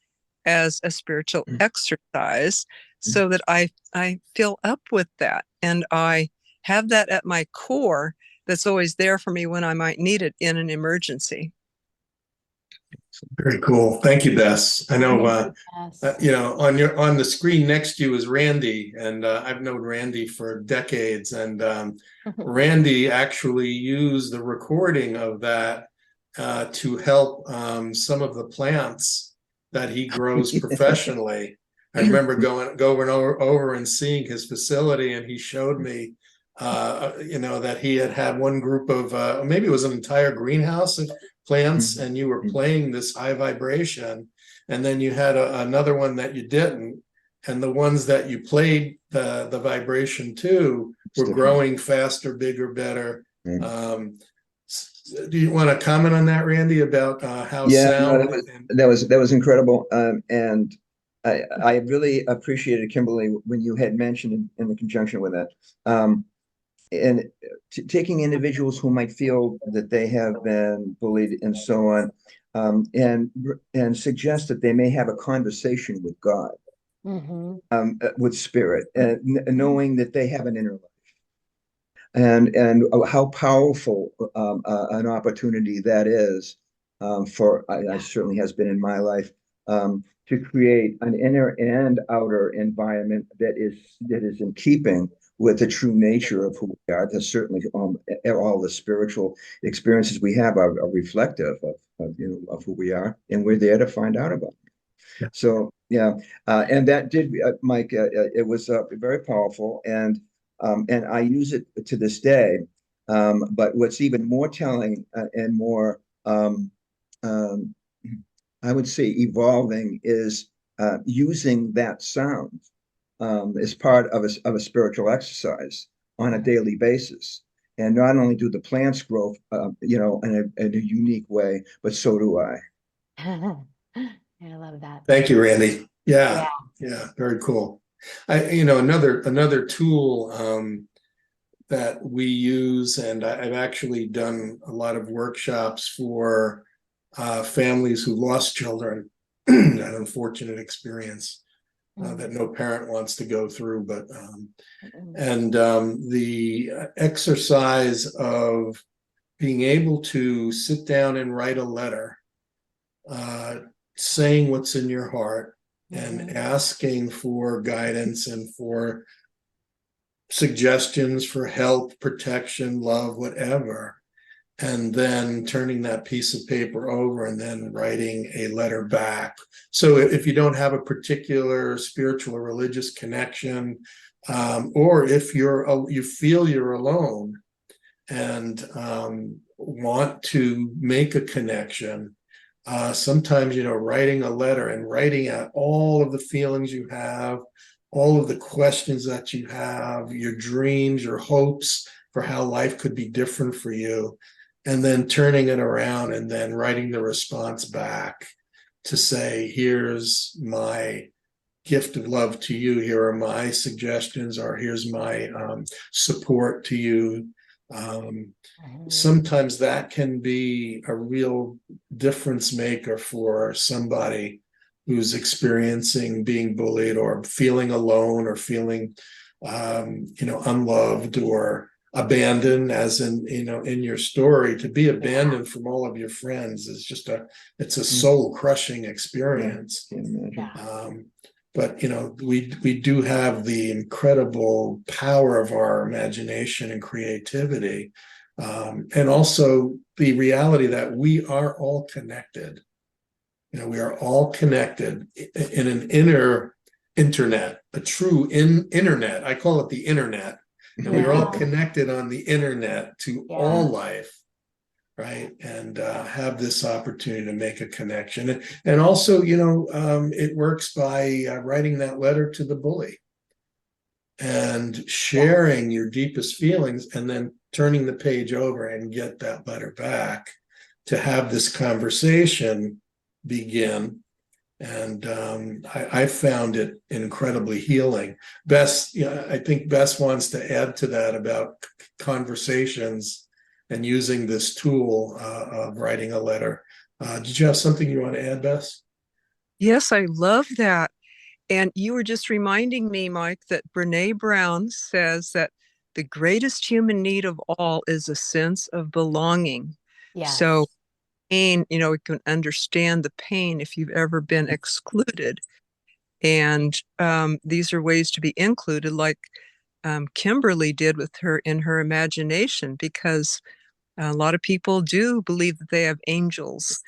as a spiritual exercise so that I fill up with that. And I have that at my core that's always there for me when I might need it in an emergency. Very cool. Thank you, Bess. I know, Yes. you know, on the screen next to you is Randy, and I've known Randy for decades. And Randy actually used the recording of that to help some of the plants that he grows professionally. I remember going over and seeing his facility, and he showed me, you know, that he had one group of maybe it was an entire greenhouse of plants, and you were playing this high vibration, and then you had another one that you didn't, and the ones that you played the vibration to were growing faster, bigger, better. Do you want to comment on that, Randy, about how sound? That was incredible, and I really appreciated, Kimberly, when you had mentioned in the conjunction with that, and taking individuals who might feel that they have been bullied and so on, and suggest that they may have a conversation with God, with spirit, and knowing that they have an inner life. And how powerful an opportunity that is for I certainly has been in my life, to create an inner and outer environment that is in keeping with the true nature of who we are. That's certainly all the spiritual experiences we have are reflective of who we are, and we're there to find out about it. Yeah. So yeah, and that did, Mike. It was very powerful, and I use it to this day. But what's even more telling and more, I would say, evolving is using that sound as part of a spiritual exercise on a daily basis. And not only do the plants grow, in a unique way, but so do I. I love that. Thank you, Randy. Yeah, very cool. Another tool that we use, and I've actually done a lot of workshops for families who lost children, an unfortunate experience that no parent wants to go through, but the exercise of being able to sit down and write a letter, saying what's in your heart, and asking for guidance and for suggestions for help, protection, love, whatever, and then turning that piece of paper over and then writing a letter back. So if you don't have a particular spiritual or religious connection, or if you feel you're alone and want to make a connection, sometimes, writing a letter and writing out all of the feelings you have, all of the questions that you have, your dreams, your hopes for how life could be different for you, and then turning it around and then writing the response back to say, here's my gift of love to you, here are my suggestions, or here's my support to you. Sometimes that can be a real difference maker for somebody who's experiencing being bullied or feeling alone or feeling unloved or abandoned, as in your story. To be abandoned from all of your friends is it's a soul crushing experience. But we do have the incredible power of our imagination and creativity, and also the reality that we are all connected. We are all connected in an inner internet, a true internet. I call it the internet. And we're all connected on the internet to all life, right? And have this opportunity to make a connection. And also, it works by writing that letter to the bully and sharing your deepest feelings, and then turning the page over and get that letter back to have this conversation begin. And I found it incredibly healing. Bess, I think Bess wants to add to that about conversations and using this tool of writing a letter Did you have something you want to add, Bess? Yes, I love that. And you were just reminding me, Mike, that Brene Brown says that the greatest human need of all is a sense of belonging. Yes. So pain, we can understand the pain if you've ever been excluded. And these are ways to be included, like Kimberly did with her in her imagination, because a lot of people do believe that they have angels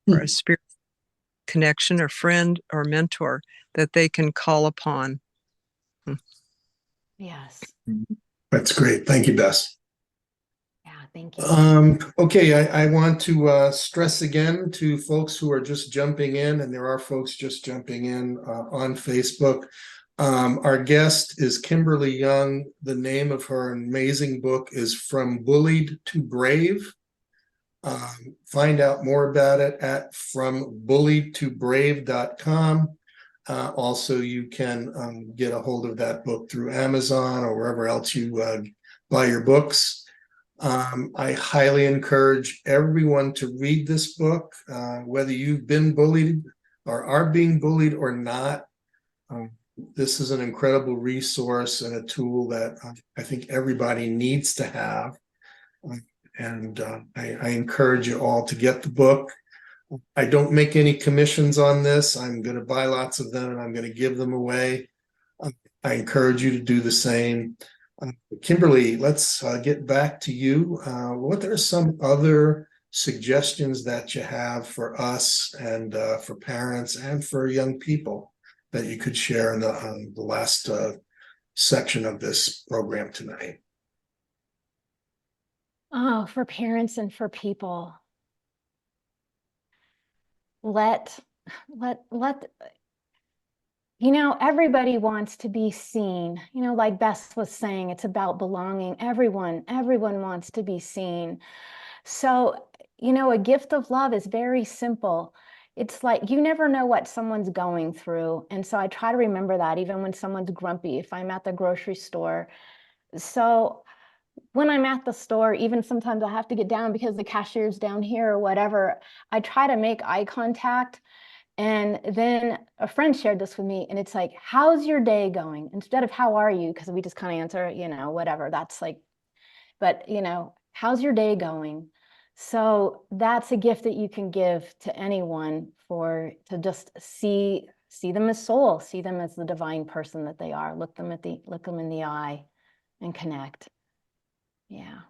or a spirit connection or friend or mentor that they can call upon. Yes. That's great. Thank you, Bess. Yeah, thank you. Okay, I want to stress again to folks who are just jumping in, and there are folks just jumping in on Facebook. Our guest is Kimberly Young. The name of her amazing book is From Bullied to Brave. Find out more about it at FromBulliedToBrave.com. Also, you can get a hold of that book through Amazon or wherever else you buy your books. I highly encourage everyone to read this book, whether you've been bullied or are being bullied or not. This is an incredible resource and a tool that I think everybody needs to have. And I encourage you all to get the book. I don't make any commissions on this. I'm going to buy lots of them and I'm going to give them away. I encourage you to do the same. Kimberly, let's get back to you. What are some other suggestions that you have for us and for parents and for young people that you could share in the last section of this program tonight? Oh, for parents and for people. Everybody wants to be seen. Like Bess was saying, it's about belonging. Everyone wants to be seen. So, a gift of love is very simple. It's like you never know what someone's going through. And so I try to remember that even when someone's grumpy, if I'm at the grocery store. So when I'm at the store, even sometimes I have to get down because the cashier's down here or whatever, I try to make eye contact. And then a friend shared this with me, and it's like, how's your day going? Instead of how are you? Because we just kind of answer, whatever. That's like, but how's your day going? So that's a gift that you can give to anyone to just see them as soul, see them as the divine person that they are. Look them in the eye and connect. Yeah.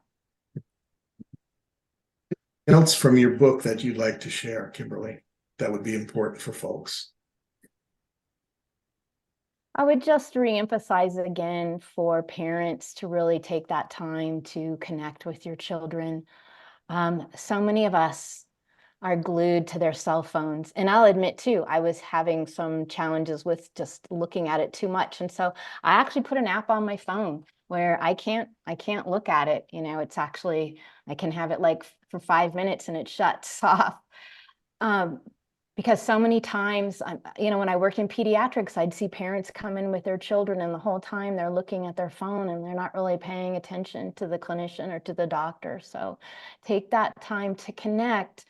Else from your book that you'd like to share, Kimberly, that would be important for folks? I would just reemphasize again for parents to really take that time to connect with your children. So many of us are glued to their cell phones. And I'll admit too, I was having some challenges with just looking at it too much. And so I actually put an app on my phone where I can't look at it. It's actually, I can have it like for 5 minutes and it shuts off. Because so many times, when I worked in pediatrics, I'd see parents come in with their children and the whole time they're looking at their phone and they're not really paying attention to the clinician or to the doctor. So take that time to connect,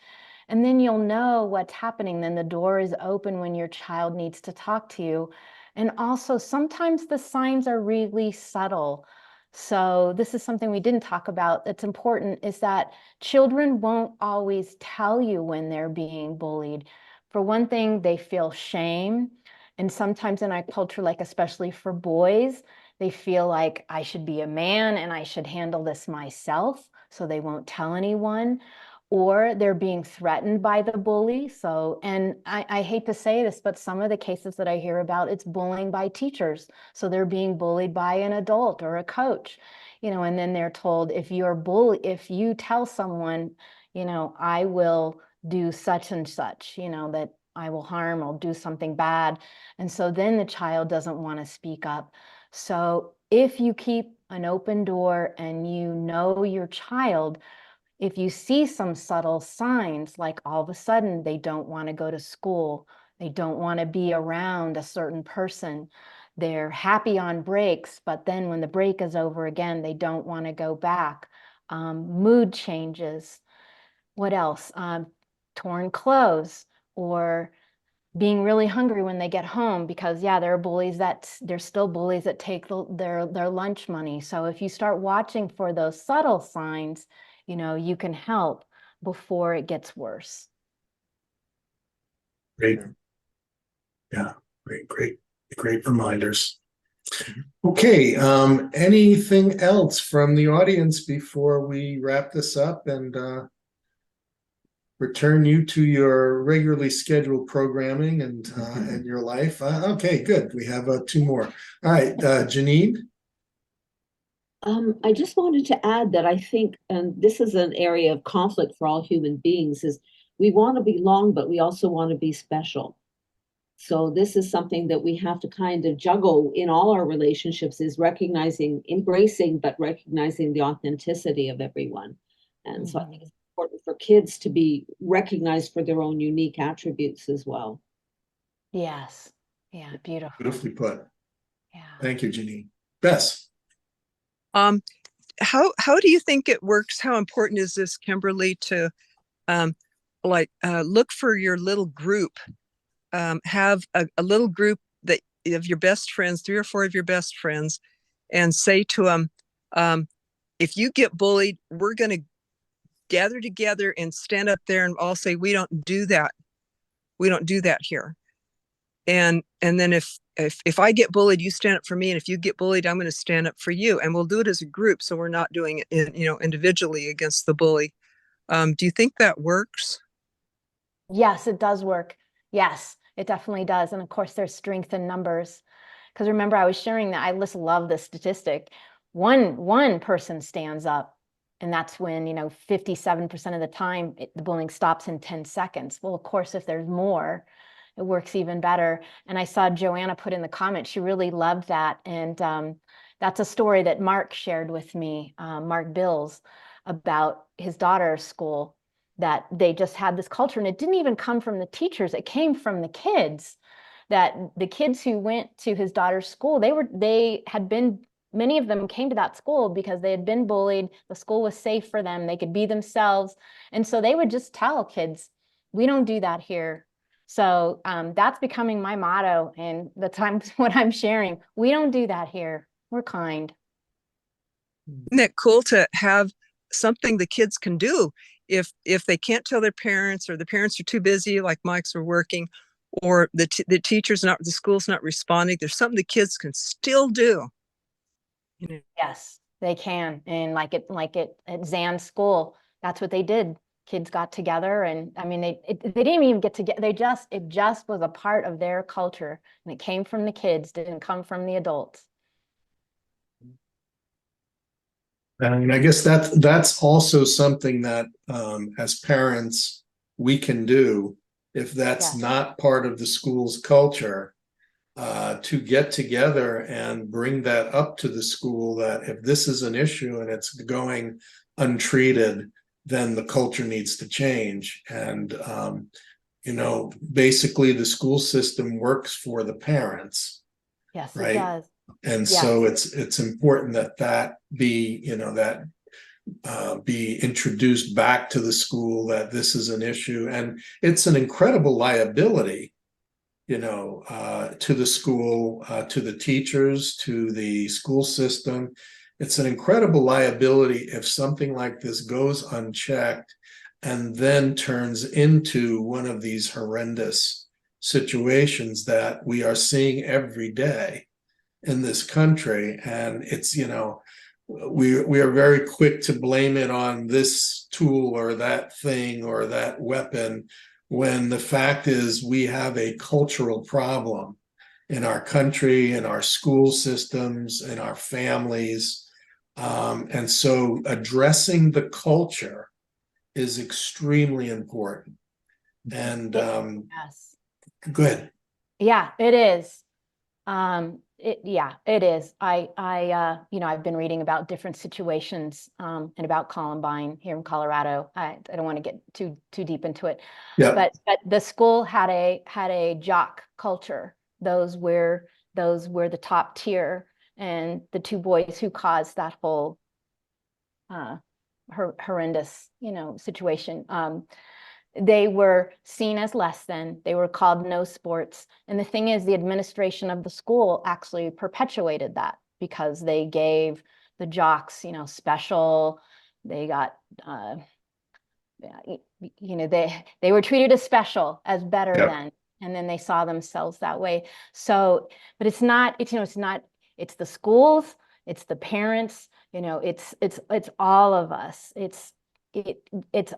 and then you'll know what's happening. Then the door is open when your child needs to talk to you. And also sometimes the signs are really subtle. So this is something we didn't talk about that's important, is that children won't always tell you when they're being bullied. For one thing, they feel shame. And sometimes in our culture, like especially for boys, they feel like I should be a man and I should handle this myself, so they won't tell anyone. Or they're being threatened by the bully. So, and I hate to say this, but some of the cases that I hear about, it's bullying by teachers. So they're being bullied by an adult or a coach, and then they're told, if you tell someone, I will do such and such, that I will harm, I'll do something bad. And so then the child doesn't want to speak up. So if you keep an open door and your child, if you see some subtle signs, like all of a sudden they don't want to go to school, they don't want to be around a certain person, they're happy on breaks, but then when the break is over again, they don't want to go back. Mood changes. What else? torn clothes or being really hungry when they get home, because there are bullies there's still bullies that take their lunch money. So if you start watching for those subtle signs, you can help before it gets worse. Great. Yeah, great reminders. Okay, anything else from the audience before we wrap this up and return you to your regularly scheduled programming and your life? Okay, good. We have 2 more. All right, Janine. I just wanted to add that I think, and this is an area of conflict for all human beings, is we want to belong, but we also want to be special. So this is something that we have to kind of juggle in all our relationships, is embracing, but recognizing the authenticity of everyone. And so I think it's important for kids to be recognized for their own unique attributes as well. Yes. Yeah, beautiful. Beautifully put. Yeah. Thank you, Janine. Bess. How do you think it works? How important is this, Kimberly, to look for your little group? Have a little group of your best friends, 3 or 4 of your best friends, and say to them, if you get bullied, we're going to gather together and stand up there and all say, we don't do that. We don't do that here. And then if I get bullied, you stand up for me. And if you get bullied, I'm going to stand up for you. And we'll do it as a group. So we're not doing it, individually against the bully. Do you think that works? Yes, it does work. Yes, it definitely does. And of course, there's strength in numbers. Because remember, I was sharing that I just love this statistic. One person stands up, and that's when 57% of the time the bullying stops in 10 seconds. Well, of course, if there's more, it works even better. And I saw Joanna put in the comments, she really loved that. And that's a story that Mark shared with me, Mark Bills, about his daughter's school, that they just had this culture, and it didn't even come from the teachers. It came from the kids, that the kids who went to his daughter's school, many of them came to that school because they had been bullied. The school was safe for them. They could be themselves. And so they would just tell kids, we don't do that here. So that's becoming my motto, and that's what I'm sharing. We don't do that here. We're kind. Isn't it cool to have something the kids can do if they can't tell their parents, or the parents are too busy, like Mike's are working, or the school's not responding? There's something the kids can still do. Yes, they can. And like at Zan's school, that's what they did. Kids got together, and I mean, they didn't even get together. It just was a part of their culture, and it came from the kids, didn't come from the adults. And I guess that's also something that as parents we can do if that's not part of the school's culture, to get together and bring that up to the school, that if this is an issue and it's going untreated, then the culture needs to change. And basically the school system works for the parents. Yes, right? it does. And so it's important that be be introduced back to the school, that this is an issue, and it's an incredible liability, to the school, to the teachers, to the school system. It's an incredible liability if something like this goes unchecked and then turns into one of these horrendous situations that we are seeing every day in this country. And it's, we are very quick to blame it on this tool or that thing or that weapon, when the fact is we have a cultural problem in our country, in our school systems, in our families. And so addressing the culture is extremely important. And yes, good. Yeah, it is. It is. I've been reading about different situations and about Columbine here in Colorado. I don't want to get too deep into it. Yeah. But the school had a jock culture. Those were the top tier, and the 2 boys who caused that whole horrendous situation. they were seen as less than. They were called no sports. And the thing is, the administration of the school actually perpetuated that because they gave the jocks, special. They got, they were treated as special, as better than, and then they saw themselves that way. So, but it's not, it's the schools, it's the parents, it's all of us. It's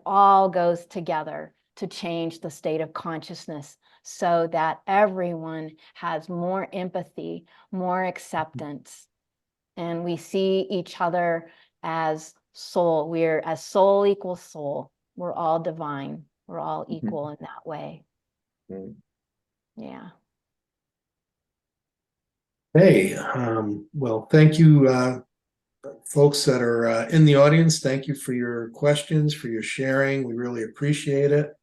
all goes together to change the state of consciousness so that everyone has more empathy, more acceptance, and we see each other as soul. We're as soul equals soul. We're all divine. We're all equal in that way. Yeah. Hey, well, thank you, folks that are in the audience. Thank you for your questions, for your sharing. We really appreciate it.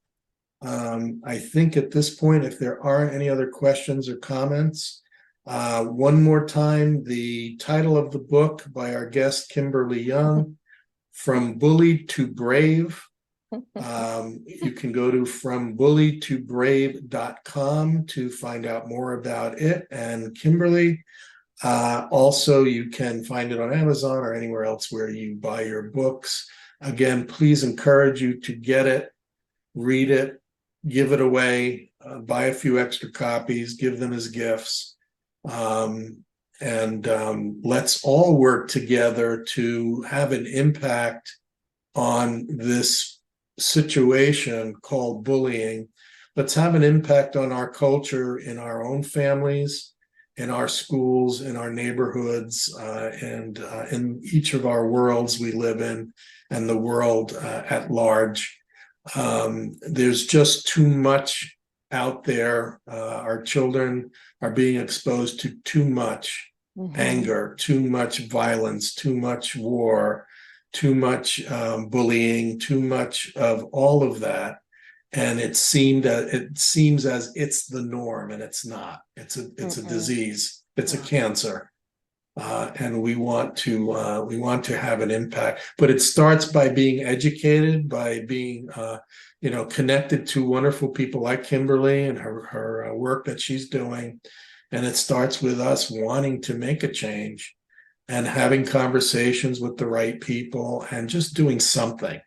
I think at this point, if there aren't any other questions or comments, one more time, the title of the book by our guest, Kimberly Young, From Bullied to Brave. You can go to FromBulliedToBrave.com to find out more about it and Kimberly. Also, you can find it on Amazon or anywhere else where you buy your books. Again, please encourage you to get it, read it, give it away, buy a few extra copies, give them as gifts. Let's all work together to have an impact on this situation called bullying. Let's have an impact on our culture in our own families, in our schools, in our neighborhoods, and in each of our worlds we live in, and the world at large. There's just too much out there. Our children are being exposed to too much anger, too much violence, too much war, too much bullying, too much of all of that. And it seems as it's the norm, and it's not. It's a disease. It's a cancer, and we want to have an impact. But it starts by being educated, by being connected to wonderful people like Kimberly and her work that she's doing. And it starts with us wanting to make a change and having conversations with the right people and just doing something.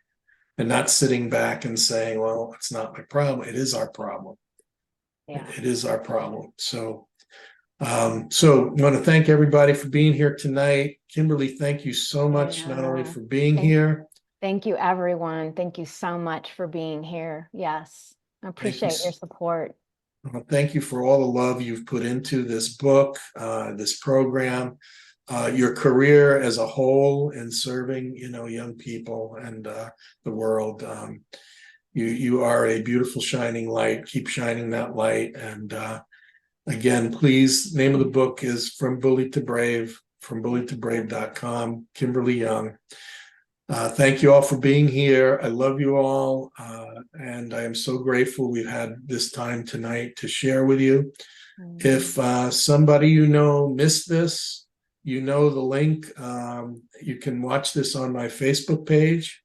And not sitting back and saying, well, it's not my problem. It is our problem. Yeah. It is our problem. So I want to thank everybody for being here tonight. Kimberly, thank you so much, not only for being here. Thank you, everyone. Thank you so much for being here. Yes, I appreciate your support. Well, thank you for all the love you've put into this book, this program. Your career as a whole in serving, young people and the world. You are a beautiful shining light. Keep shining that light. And again, please, name of the book is From Bullied to Brave, FromBulliedToBrave.com, Kimberly Young. Thank you all for being here. I love you all. And I am so grateful we've had this time tonight to share with you. If somebody missed this, the link. You can watch this on my Facebook page.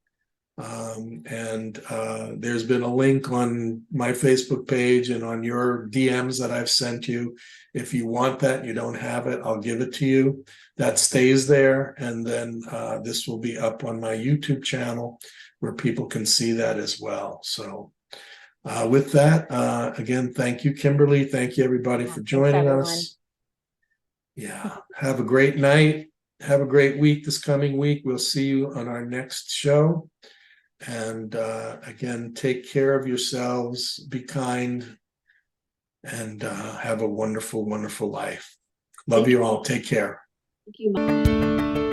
There's been a link on my Facebook page and on your DMs that I've sent you. If you want that and you don't have it, I'll give it to you. That stays there. And then this will be up on my YouTube channel where people can see that as well. So with that, again, thank you, Kimberly. Thank you, everybody, for joining us. Yeah. Have a great night. Have a great week this coming week. We'll see you on our next show. And again, take care of yourselves, be kind, and have a wonderful, wonderful life. Love you all. Take care. Thank you, Mike.